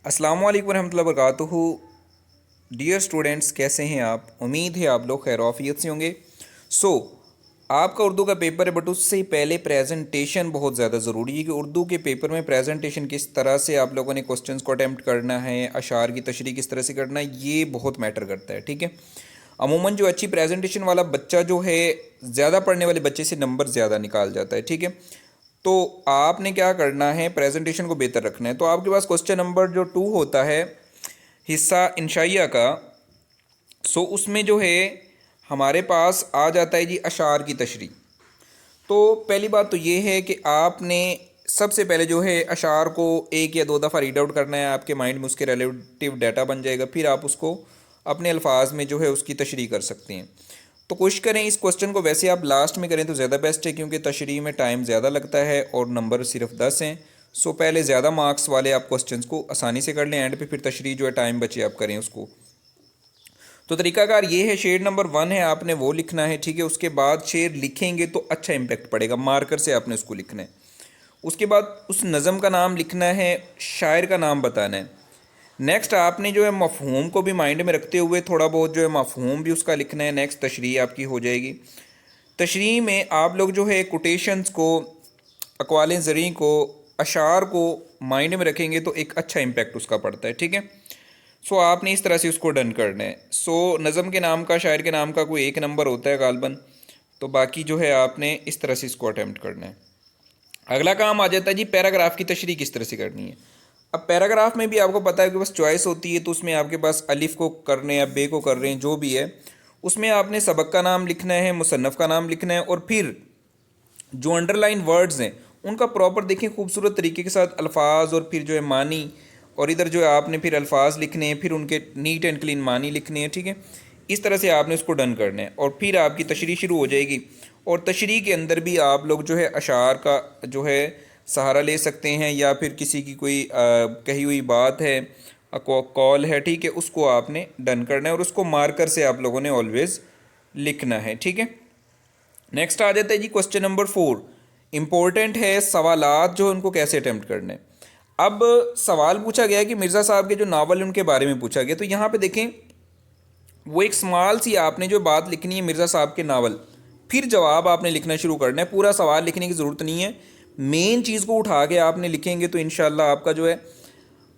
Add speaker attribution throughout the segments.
Speaker 1: अस्सलाम वालेकुम रहमतुल्लाहि वबरकातुहू। डियर स्टूडेंट्स, कैसे हैं आप? उम्मीद है आप लोग खैर आफियत से होंगे। आपका उर्दू का पेपर है, बट उससे पहले प्रेजेंटेशन बहुत ज़्यादा ज़रूरी है कि उर्दू के पेपर में प्रेजेंटेशन किस तरह से आप लोगों ने क्वेश्चंस को अटैम्प्ट करना है, अशार की तशरीह किस तरह से करना है, ये बहुत मैटर करता है। ठीक है, अमूमन जो अच्छी प्रेजेंटेशन वाला बच्चा जो है, ज़्यादा पढ़ने वाले बच्चे से नंबर ज़्यादा निकाल जाता है। ठीक है, तो आपने क्या करना है, प्रेजेंटेशन को बेहतर रखना है। तो आपके पास क्वेश्चन नंबर जो 2 होता है हिस्सा इंशाइया का, उसमें जो है हमारे पास आ जाता है जी अशार की तशरीह। तो पहली बात तो ये है कि आपने सबसे पहले जो है अशार को एक या दो दफ़ा रीड आउट करना है, आपके माइंड में उसके रिलेटिव डाटा बन जाएगा, फिर आप उसको अपने अल्फाज में जो है उसकी तशरीह कर सकते हैं। तो कोशिश करें इस क्वेश्चन को वैसे आप लास्ट में करें तो ज़्यादा बेस्ट है, क्योंकि तशरीह में टाइम ज़्यादा लगता है और नंबर सिर्फ 10 हैं। पहले ज़्यादा मार्क्स वाले आप क्वेश्चन को आसानी से कर लें, एंड पे फिर तशरीह जो है टाइम बचे आप करें उसको। तो तरीकाकार ये है, शेड नंबर 1 है, आपने वो लिखना है। ठीक है, उसके बाद शेर लिखेंगे तो अच्छा इम्पेक्ट पड़ेगा, मार्कर से आपने उसको लिखना है। उसके बाद उस नज़म का नाम लिखना है, शायर का नाम बताना है। नेक्स्ट आपने जो है मफ़हूम को भी माइंड में रखते हुए थोड़ा बहुत जो है मफ़हूम भी उसका लिखना है। नेक्स्ट तशरीह आपकी हो जाएगी। तशरीह में आप लोग जो है कोटेशंस को, अक़वाल ज़री को, अशार को माइंड में रखेंगे तो एक अच्छा इम्पेक्ट उसका पड़ता है। ठीक है, आपने इस तरह से उसको डन करना है। नज़म के नाम का, शायर के नाम का कोई एक नंबर होता है गालबन, तो बाकी जो है आपने इस तरह से इसको अटैम्प्ट करना है। अगला काम आ जाता है जी पैराग्राफ की तशरीह किस तरह से करनी है। अब पैराग्राफ में भी आपको पता है कि बस चॉइस होती है, तो उसमें आपके पास अलिफ को कर रहे हैं या बे को कर रहे हैं, जो भी है उसमें आपने सबक का नाम लिखना है, मुसन्नफ़ का नाम लिखना है, और फिर जो अंडरलाइन वर्ड्स हैं उनका प्रॉपर देखें खूबसूरत तरीके के साथ अल्फाज, और फिर जो है मानी, और इधर जो है आपने फिर अल्फाज लिखने हैं, फिर उनके नीट एंड क्लीन मानी लिखने हैं। ठीक है, इस तरह से आपने उसको डन करना है, और फिर आपकी तशरीह शुरू हो जाएगी। और तशरीह के अंदर भी आप लोग जो है अशार का जो है सहारा ले सकते हैं, या फिर किसी की कोई कही हुई बात है, कॉल है, ठीक है, उसको आपने डन करना है, और उसको मार्कर से आप लोगों ने ऑलवेज़ लिखना है। ठीक है, नेक्स्ट आ जाता है जी क्वेश्चन नंबर 4। इम्पोर्टेंट है सवालात जो उनको कैसे अटैम्प्ट करने हैं। अब सवाल पूछा गया है कि मिर्ज़ा साहब के जो नावल उनके बारे में पूछा गया, तो यहाँ पे देखें वो एक स्मॉल सी आपने जो बात लिखनी है मिर्ज़ा साहब के नावल, फिर जवाब आपने लिखना शुरू करना है। पूरा सवाल लिखने की ज़रूरत नहीं है, मेन चीज़ को उठा के आपने लिखेंगे तो इंशाल्लाह आपका जो है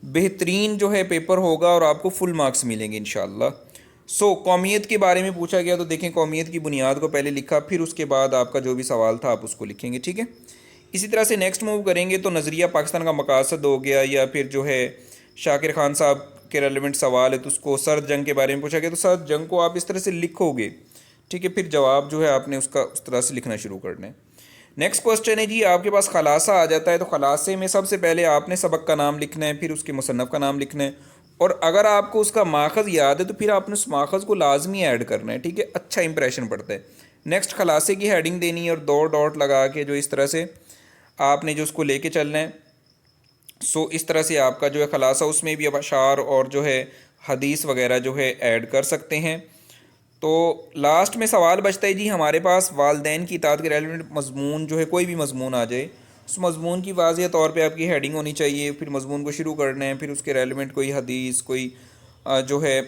Speaker 1: बेहतरीन जो है पेपर होगा और आपको फुल मार्क्स मिलेंगे इंशाल्लाह। कौमियत के बारे में पूछा गया, तो देखें कौमियत की बुनियाद को पहले लिखा, फिर उसके बाद आपका जो भी सवाल था आप उसको लिखेंगे। ठीक है, इसी तरह से नेक्स्ट मूव करेंगे तो नज़रिया पाकिस्तान का मकासद हो गया, या फिर जो है शाकिर खान साहब के रेलिवेंट सवाल है तो उसको सर्द जंग के बारे में पूछा गया, तो सर्द जंग को आप इस तरह से लिखोगे। ठीक है, फिर जवाब जो है आपने उसका उस तरह से लिखना शुरू करना है। नेक्स्ट क्वेश्चन है जी, आपके पास खलासा आ जाता है, तो खलासे में सबसे पहले आपने सबक का नाम लिखना है, फिर उसके मुसन्नफ़ का नाम लिखना है, और अगर आपको उसका माखज़ याद है तो फिर आपने उस माखज़ को लाजमी ऐड करना है। ठीक है, अच्छा इंप्रेशन पड़ता है। नेक्स्ट खलासे की हेडिंग देनी है, और दो डॉट लगा के जो इस तरह से आपने जो उसको लेके चलना है। इस तरह से आपका जो है खलासा, उसमें भी अब अशार और जो है हदीस वगैरह जो है ऐड कर सकते हैं। तो लास्ट में सवाल बचता है जी हमारे पास वालदैन की इताअत के रेलिवेंट मज़मून, जो है कोई भी मज़मून आ जाए, उस मज़मून की वाज़ेह तौर पे आपकी हेडिंग होनी चाहिए, फिर मज़मून को शुरू करना है, फिर उसके रेलिवेंट कोई हदीस, कोई जो है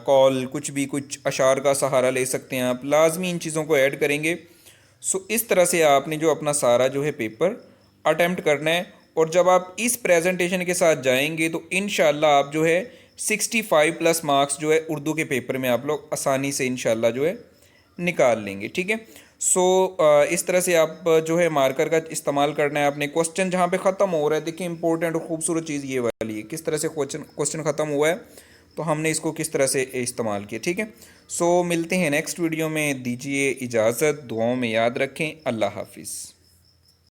Speaker 1: कॉल, कुछ भी, कुछ अशार का सहारा ले सकते हैं आप, लाजमी इन चीज़ों को ऐड करेंगे। इस तरह से आपने जो अपना सारा जो है पेपर अटैम्प्ट करना है, और जब आप इस प्रेजेंटेशन के साथ जाएंगे तो इंशाल्लाह आप जो है 65+ मार्क्स जो है उर्दू के पेपर में आप लोग आसानी से इंशाल्लाह जो है निकाल लेंगे। ठीक है, इस तरह से आप जो है मार्कर का इस्तेमाल करना है। आपने क्वेश्चन जहाँ पे ख़त्म हो रहा है, देखिए इंपॉर्टेंट और ख़ूबसूरत चीज़ ये वाली है, किस तरह से क्वेश्चन ख़त्म हुआ है तो हमने इसको किस तरह से इस्तेमाल किया। ठीक है, मिलते हैं नेक्स्ट वीडियो में, दीजिए इजाज़त, दुआओं में याद रखें, अल्लाह हाफिज़।